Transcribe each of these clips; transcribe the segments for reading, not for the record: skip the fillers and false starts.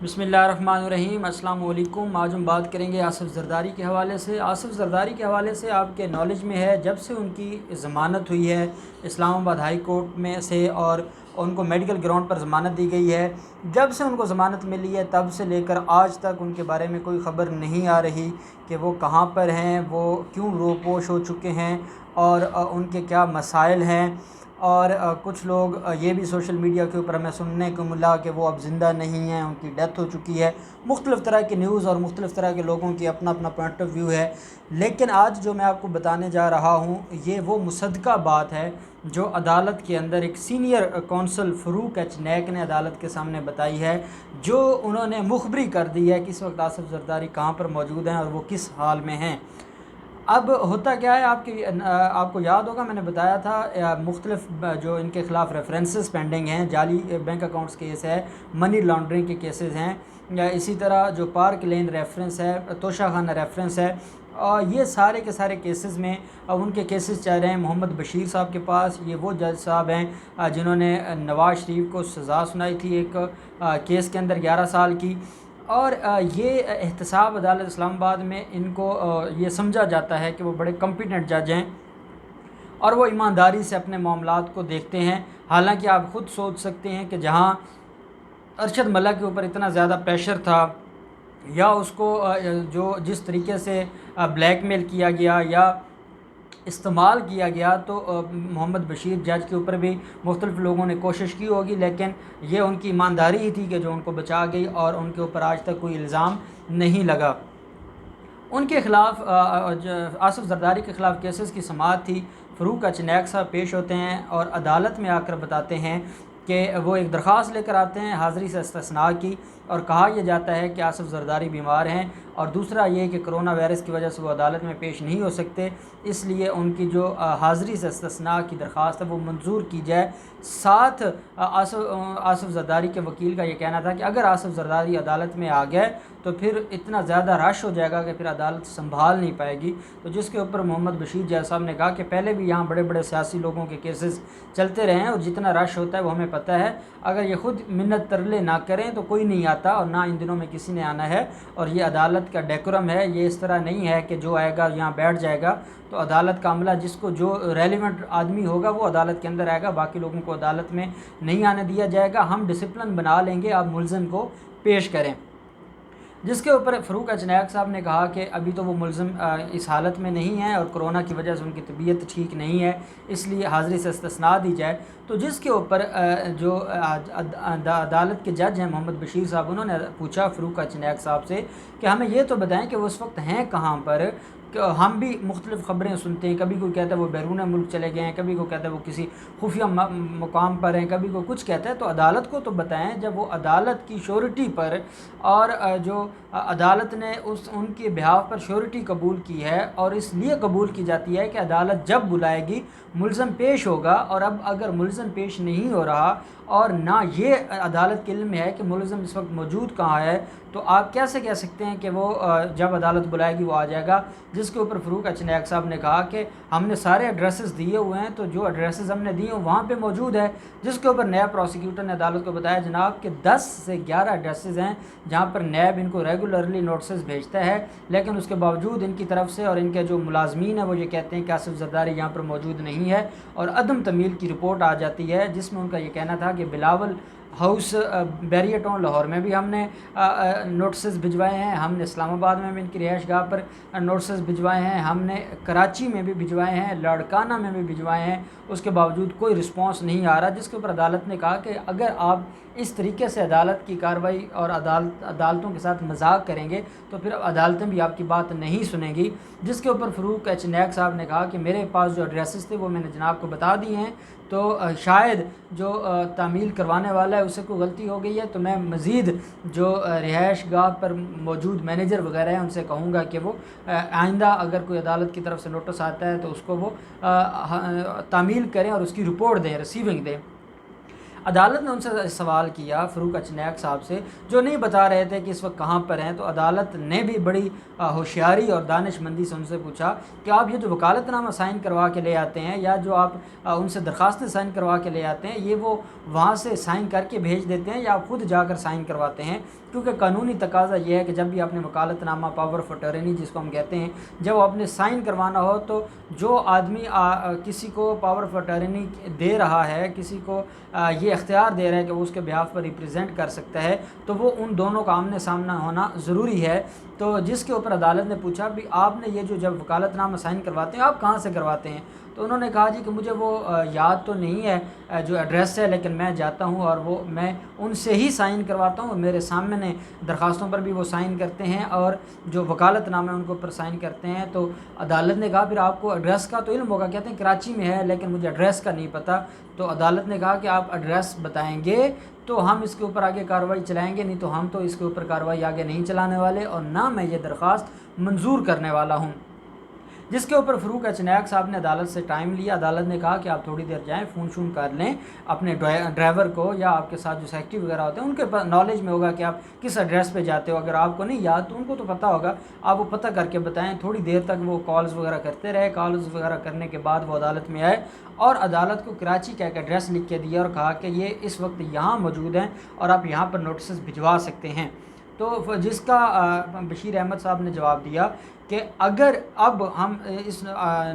بسم اللہ الرحمن الرحیم۔ السلام علیکم۔ آج ہم بات کریں گے آصف زرداری کے حوالے سے۔ آصف زرداری کے حوالے سے آپ کے نالج میں ہے، جب سے ان کی ضمانت ہوئی ہے اسلام آباد ہائی کورٹ میں سے اور ان کو میڈیکل گراؤنڈ پر ضمانت دی گئی ہے، جب سے ان کو ضمانت ملی ہے تب سے لے کر آج تک ان کے بارے میں کوئی خبر نہیں آ رہی کہ وہ کہاں پر ہیں، وہ کیوں روپوش ہو چکے ہیں اور ان کے کیا مسائل ہیں۔ اور کچھ لوگ یہ بھی سوشل میڈیا کے اوپر ہمیں سننے کو ملا کہ وہ اب زندہ نہیں ہیں، ان کی ڈیتھ ہو چکی ہے۔ مختلف طرح کی نیوز اور مختلف طرح کے لوگوں کی اپنا اپنا پوائنٹ آف ویو ہے، لیکن آج جو میں آپ کو بتانے جا رہا ہوں یہ وہ مصدقہ بات ہے جو عدالت کے اندر ایک سینئر کونسل فروق ایچ نیک نے عدالت کے سامنے بتائی ہے، جو انہوں نے مخبری کر دی ہے کہ اس وقت آصف زرداری کہاں پر موجود ہیں اور وہ کس حال میں ہیں۔ اب ہوتا کیا ہے، آپ کو یاد ہوگا میں نے بتایا تھا مختلف جو ان کے خلاف ریفرنسز پینڈنگ ہیں، جعلی بینک اکاؤنٹس کیس ہے، منی لانڈرنگ کے کیسز ہیں، یا اسی طرح جو پارک لین ریفرنس ہے، توشہ خانہ ریفرنس ہے، اور یہ سارے کے سارے کیسز میں اب ان کے کیسز چل رہے ہیں محمد بشیر صاحب کے پاس۔ یہ وہ جج صاحب ہیں جنہوں نے نواز شریف کو سزا سنائی تھی ایک کیس کے اندر 11 سال کی، اور یہ احتساب عدالت اسلام آباد میں ان کو یہ سمجھا جاتا ہے کہ وہ بڑے کمپیٹنٹ جج ہیں اور وہ ایمانداری سے اپنے معاملات کو دیکھتے ہیں۔ حالانکہ آپ خود سوچ سکتے ہیں کہ جہاں ارشد ملک کے اوپر اتنا زیادہ پریشر تھا، یا اس کو جو جس طریقے سے بلیک میل کیا گیا یا استعمال کیا گیا، تو محمد بشیر جج کے اوپر بھی مختلف لوگوں نے کوشش کی ہوگی، لیکن یہ ان کی ایمانداری ہی تھی کہ جو ان کو بچا گئی اور ان کے اوپر آج تک کوئی الزام نہیں لگا۔ ان کے خلاف آصف زرداری کے خلاف کیسز کی سماعت تھی۔ فروق ایچ نیک صاحب پیش ہوتے ہیں اور عدالت میں آ کر بتاتے ہیں کہ وہ ایک درخواست لے کر آتے ہیں حاضری سے استثناء کی، اور کہا یہ جاتا ہے کہ آصف زرداری بیمار ہیں، اور دوسرا یہ کہ کرونا وائرس کی وجہ سے وہ عدالت میں پیش نہیں ہو سکتے، اس لیے ان کی جو حاضری سے استثناء کی درخواست ہے وہ منظور کی جائے۔ ساتھ آصف زرداری کے وکیل کا یہ کہنا تھا کہ اگر آصف زرداری عدالت میں آ گئے تو پھر اتنا زیادہ رش ہو جائے گا کہ پھر عدالت سنبھال نہیں پائے گی، تو جس کے اوپر محمد بشیر جج صاحب نے کہا کہ پہلے بھی یہاں بڑے بڑے سیاسی لوگوں کے کیسز چلتے رہے ہیں اور جتنا رش ہوتا ہے وہ ہمیں پتہ ہے، اگر یہ خود منت ترلے نہ کریں تو کوئی نہیں آتا اور نہ ان دنوں میں کسی نے آنا ہے، اور یہ عدالت کا ڈیکورم ہے، یہ اس طرح نہیں ہے کہ جو آئے گا یہاں بیٹھ جائے گا۔ تو عدالت کا عملہ جس کو جو ریلیونٹ آدمی ہوگا وہ عدالت کے اندر آئے گا، باقی لوگوں کو عدالت میں نہیں آنے دیا جائے گا، ہم ڈسپلن بنا لیں گے، آپ ملزم کو پیش کریں۔ جس کے اوپر فروق ایچ نیک صاحب نے کہا کہ ابھی تو وہ ملزم اس حالت میں نہیں ہیں اور کرونا کی وجہ سے ان کی طبیعت ٹھیک نہیں ہے، اس لیے حاضری سے استثناء دی جائے۔ تو جس کے اوپر جو عدالت کے جج ہیں محمد بشیر صاحب، انہوں نے پوچھا فروق ایچ نیک صاحب سے کہ ہمیں یہ تو بتائیں کہ وہ اس وقت ہیں کہاں پر، کہ ہم بھی مختلف خبریں سنتے ہیں، کبھی کوئی کہتا ہے وہ بیرون ملک چلے گئے ہیں، کبھی کوئی کہتا ہے وہ کسی خفیہ مقام پر ہیں، کبھی کوئی کچھ کہتا ہے، تو عدالت کو تو بتائیں جب وہ عدالت کی شیورٹی پر اور جو عدالت نے ان کے بہاف پر شیورٹی قبول کی ہے، اور اس لیے قبول کی جاتی ہے کہ عدالت جب بلائے گی ملزم پیش ہوگا، اور اب اگر ملزم پیش نہیں ہو رہا اور نہ یہ عدالت کے علم میں ہے کہ ملزم اس وقت موجود کہاں ہے، تو آپ کیسے کہہ سکتے ہیں کہ وہ جب عدالت بلائے گی وہ آ جائے گا۔ جس کے اوپر فروق ایچ نیک صاحب نے کہا کہ ہم نے سارے ایڈریسز دیے ہوئے ہیں، تو جو ایڈریسز ہم نے دیے ہیں وہاں پہ موجود ہے۔ جس کے اوپر نیب پروسیکیوٹر نے عدالت کو بتایا جناب کہ 10 سے 11 ایڈریسز ہیں جہاں پر نیب ان کو ریگولرلی نوٹسز بھیجتا ہے، لیکن اس کے باوجود ان کی طرف سے اور ان کے جو ملازمین ہیں وہ یہ کہتے ہیں کہ آصف زرداری یہاں پر موجود نہیں ہے، اور عدم تمیل کی رپورٹ آ جاتی ہے، جس میں ان کا یہ کہنا تھا کہ Bilawal house barrier town Lahore میں بھی ہم نے نوٹسز بھجوائے ہیں، ہم نے اسلام آباد میں بھی ان کی رہائش گاہ پر نوٹسز بھجوائے ہیں، ہم نے کراچی میں بھی بھجوائے ہیں، لاڑکانہ میں بھی بھجوائے ہیں، اس کے باوجود کوئی رسپانس نہیں آ رہا۔ جس کے اوپر عدالت نے کہا کہ اگر آپ اس طریقے سے عدالت کی کارروائی اور عدالتوں کے ساتھ مذاق کریں گے تو پھر عدالتیں بھی آپ کی بات نہیں سنیں گی۔ جس کے اوپر فروق ایچ نیک صاحب نے کہا کہ میرے پاس جو ایڈریسز تھے وہ میں نے جناب کو بتا دیے ہیں، تو شاید جو تعمیل کروانے والا ہے اسے کوئی غلطی ہو گئی ہے، تو میں مزید جو رہائش گاہ پر موجود مینیجر وغیرہ ہیں ان سے کہوں گا کہ وہ آئندہ اگر کوئی عدالت کی طرف سے نوٹس آتا ہے تو اس کو وہ تعمیل کریں اور اس کی رپورٹ دیں، ریسیونگ دیں۔ عدالت نے ان سے سوال کیا فروق اچنیک صاحب سے، جو نہیں بتا رہے تھے کہ اس وقت کہاں پر ہیں، تو عدالت نے بھی بڑی ہوشیاری اور دانش مندی سے ان سے پوچھا کہ آپ یہ جو وکالت نامہ سائن کروا کے لے آتے ہیں، یا جو آپ ان سے درخواستیں سائن کروا کے لے آتے ہیں، یہ وہ وہاں سے سائن کر کے بھیج دیتے ہیں یا آپ خود جا کر سائن کرواتے ہیں؟ کیونکہ قانونی تقاضا یہ ہے کہ جب بھی آپ نے وکالت نامہ پاور آف اٹرنی جس کو ہم کہتے ہیں، جب آپ نے سائن کروانا ہو، تو جو آدمی کسی کو پاور آف اٹرنی دے رہا ہے، کسی کو یہ اختیار دے رہا ہے کہ وہ اس کے بہاف پر ریپرزینٹ کر سکتا ہے، تو وہ ان دونوں کا آمنے سامنا ہونا ضروری ہے۔ تو جس کے اوپر عدالت نے پوچھا بھی آپ نے یہ جو جب وکالت نامہ سائن کرواتے ہیں آپ کہاں سے کرواتے ہیں؟ تو انہوں نے کہا جی کہ مجھے وہ یاد تو نہیں ہے جو ایڈریس ہے، لیکن میں جاتا ہوں اور وہ میں ان سے ہی سائن کرواتا ہوں، میرے سامنے درخواستوں پر بھی وہ سائن کرتے ہیں اور جو وکالت نامہ ان کے اوپر سائن کرتے ہیں۔ تو عدالت نے کہا پھر آپ کو ایڈریس کا تو علم ہوگا، کہتے ہیں کراچی میں ہے لیکن مجھے ایڈریس کا نہیں پتہ۔ تو عدالت نے کہا کہ آپ ایڈریس بتائیں گے تو ہم اس کے اوپر آگے کارروائی چلائیں گے، نہیں تو ہم تو اس کے اوپر کارروائی آگے نہیں چلانے والے، اور نہ میں یہ درخواست منظور کرنے والا ہوں۔ جس کے اوپر فروق اچنیک صاحب نے عدالت سے ٹائم لیا۔ عدالت نے کہا کہ آپ تھوڑی دیر جائیں، فون شون کر لیں اپنے ڈرائیور کو، یا آپ کے ساتھ جو سیکٹری وغیرہ ہوتے ہیں ان کے نالج میں ہوگا کہ آپ کس ایڈریس پہ جاتے ہو، اگر آپ کو نہیں یاد تو ان کو تو پتہ ہوگا، آپ وہ پتہ کر کے بتائیں۔ تھوڑی دیر تک وہ کالز وغیرہ کرتے رہے، کالز وغیرہ کرنے کے بعد وہ عدالت میں آئے اور عدالت کو کراچی کا ایک ایڈریس لکھ کے دیا اور کہا کہ یہ اس وقت یہاں موجود ہیں اور آپ یہاں پر نوٹسز بھجوا سکتے ہیں۔ تو جس کا بشیر احمد صاحب نے جواب دیا کہ اگر اب ہم اس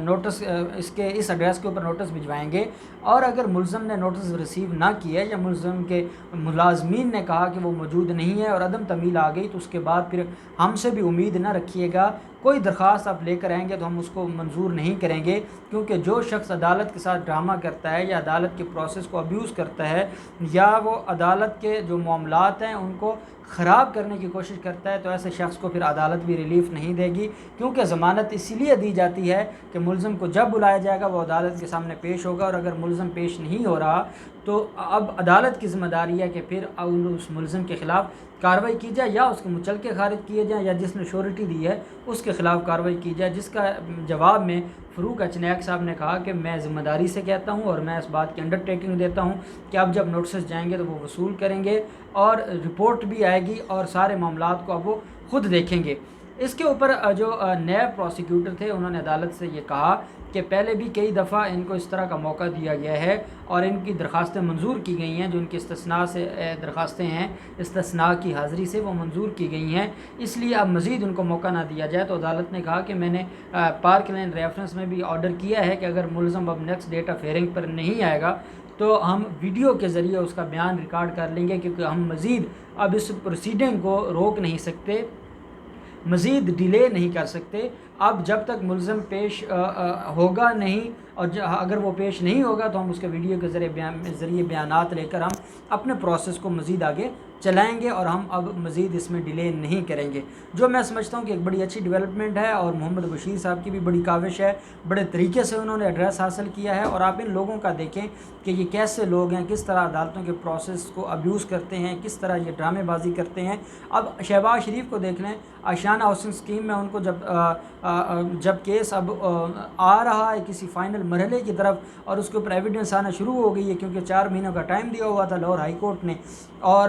نوٹس اس ایڈریس کے اوپر نوٹس بھجوائیں گے اور اگر ملزم نے نوٹس ریسیو نہ کیا یا ملزم کے ملازمین نے کہا کہ وہ موجود نہیں ہے اور عدم تمیل آ گئی، تو اس کے بعد پھر ہم سے بھی امید نہ رکھیے گا، کوئی درخواست آپ لے کر آئیں گے تو ہم اس کو منظور نہیں کریں گے، کیونکہ جو شخص عدالت کے ساتھ ڈرامہ کرتا ہے یا عدالت کے پروسیس کو ابیوز کرتا ہے یا وہ عدالت کے جو معاملات ہیں ان کو خراب کرنے کی کوشش کرتا ہے، تو ایسے شخص کو پھر عدالت بھی ریلیف نہیں دے گی، کیونکہ ضمانت اسی لیے دی جاتی ہے کہ ملزم کو جب بلایا جائے گا وہ عدالت کے سامنے پیش ہوگا، اور اگر ملزم پیش نہیں ہو رہا تو اب عدالت کی ذمہ داری ہے کہ پھر اس ملزم کے خلاف کارروائی کی جائے، یا اس کے مچلکے خارج کیے جائیں، یا جس نے شورٹی دی ہے اس کے خلاف کارروائی کی جائے۔ جس کا جواب میں فروق اچنیک صاحب نے کہا کہ میں ذمہ داری سے کہتا ہوں اور میں اس بات کی انڈر ٹیکنگ دیتا ہوں کہ اب جب نوٹسز جائیں گے تو وہ وصول کریں گے اور رپورٹ بھی آئے گی اور سارے معاملات کو اب وہ خود دیکھیں گے۔ اس کے اوپر جو نیب پروسیکیوٹر تھے انہوں نے عدالت سے یہ کہا کہ پہلے بھی کئی دفعہ ان کو اس طرح کا موقع دیا گیا ہے اور ان کی درخواستیں منظور کی گئی ہیں، جو ان کی استثناء سے درخواستیں ہیں، استثناء کی حاضری سے وہ منظور کی گئی ہیں، اس لیے اب مزید ان کو موقع نہ دیا جائے۔ تو عدالت نے کہا کہ میں نے پارک لین ریفرنس میں بھی آرڈر کیا ہے کہ اگر ملزم اب نیکسٹ ڈیٹ آف ہیئرنگ پر نہیں آئے گا تو ہم ویڈیو کے ذریعے اس کا بیان ریکارڈ کر لیں گے، کیونکہ ہم مزید اب اس پروسیڈنگ کو روک نہیں سکتے، مزید ڈیلے نہیں کر سکتے۔ اب جب تک ملزم پیش ہوگا نہیں، اور اگر وہ پیش نہیں ہوگا تو ہم اس کے ویڈیو کے ذریعے بیانات لے کر ہم اپنے پروسیس کو مزید آگے چلائیں گے اور ہم اب مزید اس میں ڈیلے نہیں کریں گے، جو میں سمجھتا ہوں کہ ایک بڑی اچھی ڈیولپمنٹ ہے۔ اور محمد بشیر صاحب کی بھی بڑی کاوش ہے، بڑے طریقے سے انہوں نے ایڈریس حاصل کیا ہے، اور آپ ان لوگوں کا دیکھیں کہ یہ کیسے لوگ ہیں، کس طرح عدالتوں کے پروسیس کو ابیوز کرتے ہیں، کس طرح یہ ڈرامے بازی کرتے ہیں۔ اب شہباز شریف کو دیکھ لیں، آشیانہ ہاؤسنگ اسکیم میں ان کو جب کیس اب آ رہا ہے کسی فائنل مرحلے کی طرف اور اس کے اوپر ایویڈنس آنا شروع ہو گئی ہے، کیونکہ 4 مہینوں کا ٹائم دیا ہوا تھا لاہور ہائی کورٹ نے، اور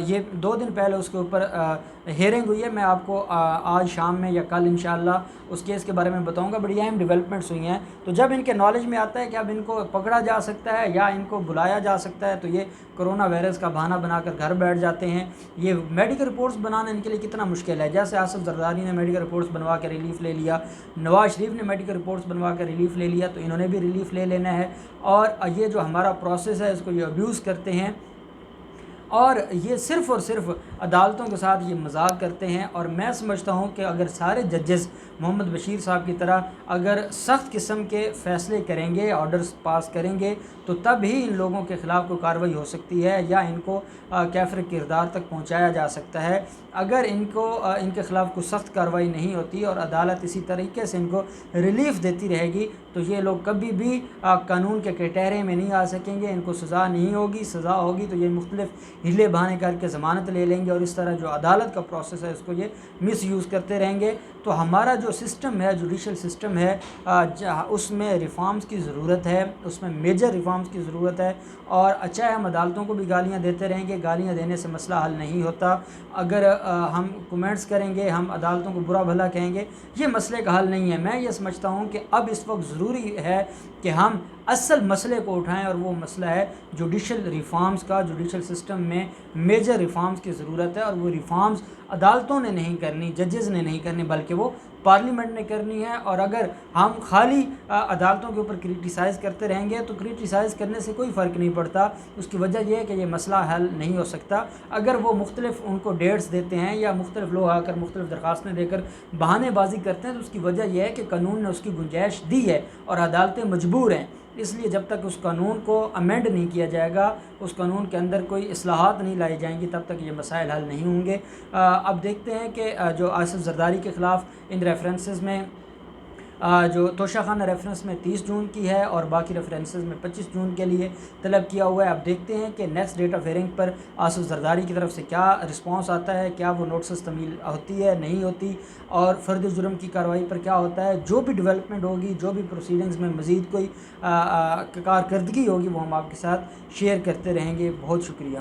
یہ 2 دن پہلے اس کے اوپر ہیئرنگ ہوئی ہے۔ میں آپ کو آج شام میں یا کل انشاءاللہ اس کیس کے بارے میں بتاؤں گا، بڑی اہم ڈیولپمنٹس ہوئی ہیں۔ تو جب ان کے نالج میں آتا ہے کہ اب ان کو پکڑا جا سکتا ہے یا ان کو بلایا جا سکتا ہے، تو یہ کرونا وائرس کا بہانہ بنا کر گھر بیٹھ جاتے ہیں۔ یہ میڈیکل رپورٹس بنانا ان کے لیے کتنا مشکل ہے، جیسے آصف زرداری نے میڈیکل رپورٹس بنوا کے ریلیف لے لیا، نواز شریف نے میڈیکل رپورٹس بنوا کے ریلیف لے لیا، تو انہوں نے بھی ریلیف لے لینا ہے۔ اور یہ جو ہمارا پروسیس ہے اس کو یہ ابیوز کرتے ہیں، اور یہ صرف اور صرف عدالتوں کے ساتھ یہ مذاق کرتے ہیں۔ اور میں سمجھتا ہوں کہ اگر سارے ججز محمد بشیر صاحب کی طرح اگر سخت قسم کے فیصلے کریں گے، آرڈرز پاس کریں گے، تو تب ہی ان لوگوں کے خلاف کوئی کارروائی ہو سکتی ہے یا ان کو کیفر کردار تک پہنچایا جا سکتا ہے۔ اگر ان کے خلاف کوئی سخت کارروائی نہیں ہوتی اور عدالت اسی طریقے سے ان کو ریلیف دیتی رہے گی، تو یہ لوگ کبھی بھی قانون کے کٹہرے میں نہیں آ سکیں گے، ان کو سزا نہیں ہوگی، سزا ہوگی تو یہ مختلف ہیلے بہانے کر کے ضمانت لے لیں گے، اور اس طرح جو عدالت کا پروسیس ہے اس کو یہ مس یوز کرتے رہیں گے۔ تو ہمارا جو جو سسٹم ہے جوڈیشل سسٹم ہے اس میں ریفارمز کی ضرورت ہے، اس میں میجر ریفارمز کی ضرورت ہے، اور اچھا ہم عدالتوں کو بھی گالیاں دیتے رہیں گے، گالیاں دینے سے مسئلہ حل نہیں ہوتا۔ اگر ہم کومنٹس کریں گے، ہم عدالتوں کو برا بھلا کہیں گے، یہ مسئلے کا حل نہیں ہے۔ میں یہ سمجھتا ہوں کہ اب اس وقت ضروری ہے کہ ہم اصل مسئلے کو اٹھائیں، اور وہ مسئلہ ہے جوڈیشل ریفارمز کا۔ جوڈیشل سسٹم میں میجر ریفارمز کی ضرورت ہے، اور وہ ریفارمز عدالتوں نے نہیں کرنی، ججز نے نہیں کرنی، بلکہ وہ پارلیمنٹ نے کرنی ہے۔ اور اگر ہم خالی عدالتوں کے اوپر کرٹیسائز کرتے رہیں گے تو کرٹیسائز کرنے سے کوئی فرق نہیں پڑتا۔ اس کی وجہ یہ ہے کہ یہ مسئلہ حل نہیں ہو سکتا۔ اگر وہ مختلف ان کو ڈیٹس دیتے ہیں، یا مختلف لوگ آ کر مختلف درخواستیں دے کر بہانے بازی کرتے ہیں، تو اس کی وجہ یہ ہے کہ قانون نے اس کی گنجائش دی ہے، اور عدالتیں مجبور ہیں۔ اس لیے جب تک اس قانون کو امینڈ نہیں کیا جائے گا، اس قانون کے اندر کوئی اصلاحات نہیں لائی جائیں گی، تب تک یہ مسائل حل نہیں ہوں گے۔ اب دیکھتے ہیں کہ جو آصف زرداری کے خلاف ان ریفرنسز میں جو توشہ خانہ ریفرنس میں 30 جون کی ہے، اور باقی ریفرنسز میں 25 جون کے لیے طلب کیا ہوا ہے۔ اب دیکھتے ہیں کہ نیکسٹ ڈیٹ آف ہیئرنگ پر آصف زرداری کی طرف سے کیا رسپانس آتا ہے، کیا وہ نوٹسز تمیل ہوتی ہے نہیں ہوتی، اور فرد جرم کی کارروائی پر کیا ہوتا ہے۔ جو بھی ڈیولپمنٹ ہوگی، جو بھی پروسیڈنگز میں مزید کوئی کارکردگی ہوگی، وہ ہم آپ کے ساتھ شیئر کرتے رہیں گے۔ بہت شکریہ۔